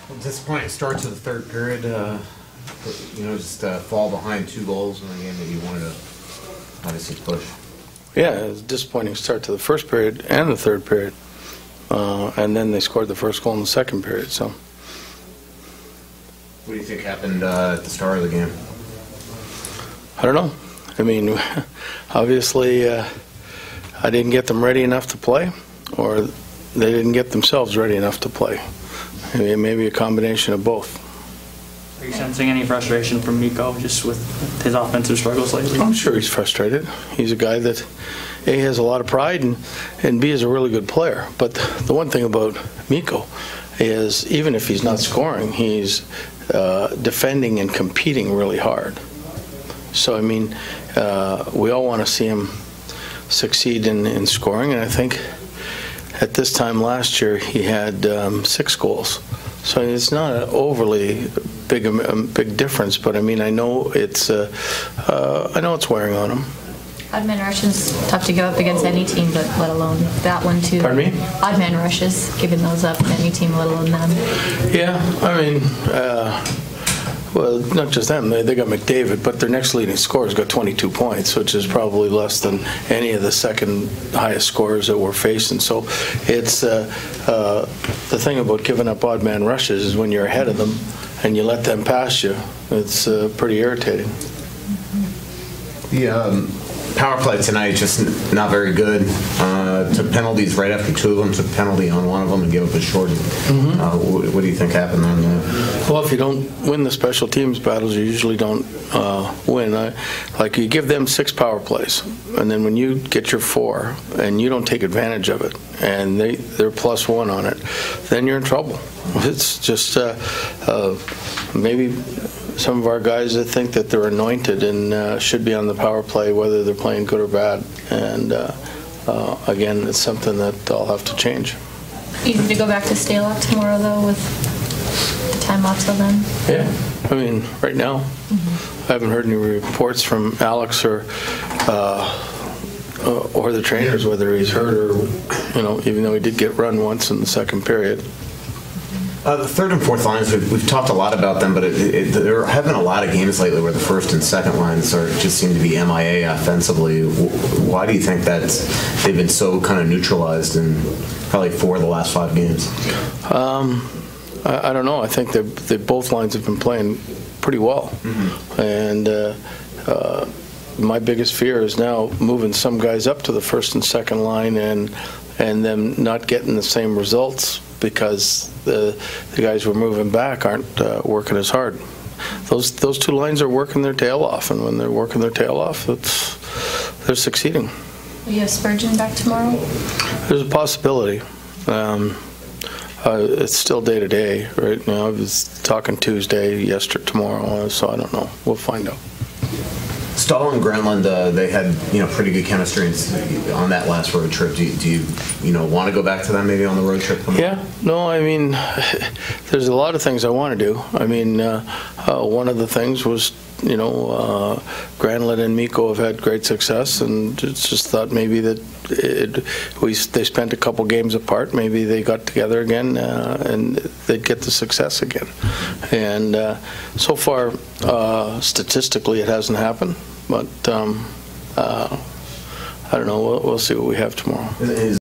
Well, disappointing start to the third period. Just fall behind 2 goals in a game that you wanted to obviously push. Yeah, it was a disappointing start to the first period and the third period. And then they scored the first goal in the second period. So, what do you think happened at the start of the game? I don't know. I mean, obviously, I didn't get them ready enough to play, or they didn't get themselves ready enough to play. I mean, maybe a combination of both. Are you sensing any frustration from Mikko just with his offensive struggles lately? I'm sure he's frustrated. He's a guy that, A, has a lot of pride, and B, is a really good player. But the one thing about Mikko is, even if he's not scoring, he's defending and competing really hard. So, I mean, we all want to see him succeed in scoring, and I think at this time last year he had 6 goals. So it's not an overly big difference, but I mean, I know it's wearing on him. Odd man rushes tough to give up against any team, but let alone that one too. Pardon me? Odd man rushes, giving those up to any team, let alone them. Yeah, I mean, well, not just them. They got McDavid, but their next leading scorer's got 22 points, which is probably less than any of the second highest scorers that we're facing. So it's the thing about giving up odd man rushes is when you're ahead of them and you let them pass you, it's pretty irritating. The power play tonight just not very good. Took penalties right after 2 of them. Took penalty on 1 of them and gave up a short. What do you think happened on that? Well, if you don't win the special teams battles, you usually don't win. Like, you give them 6 power plays, and then when you get your 4 and you don't take advantage of it, and they're +1 on it, then you're in trouble. It's just maybe some of our guys that think that they're anointed and should be on the power play, whether they're playing good or bad. And again, it's something that I'll have to change. Easy to go back to Stalock tomorrow, though, with the time off till then? Yeah. I mean, right now, I haven't heard any reports from Alex or the trainers whether he's hurt or, even though he did get run once in the second period. The third and fourth lines, we've talked a lot about them, but there have been a lot of games lately where the first and second lines just seem to be MIA offensively. Why do you think that they've been so kind of neutralized in probably 4 of the last 5 games? I don't know. I think both lines have been playing pretty well. And my biggest fear is now moving some guys up to the first and second line and them not getting the same results because the guys who are moving back aren't working as hard. Those 2 lines are working their tail off, and when they're working their tail off, they're succeeding. Will you have Spurgeon back tomorrow? There's a possibility. It's still day to day right now. I was talking Tuesday, yesterday, tomorrow, so I don't know. We'll find out. Stahl and Granlund, they had pretty good chemistry on that last road trip. Do you want to go back to them maybe on the road trip? Yeah, no, I mean, there's a lot of things I want to do. I mean, one of the things was, Granlund and Mikko have had great success, and just thought maybe that they spent a couple games apart. Maybe they got together again and they'd get the success again. And so far, statistically, it hasn't happened. But I don't know. We'll see what we have tomorrow.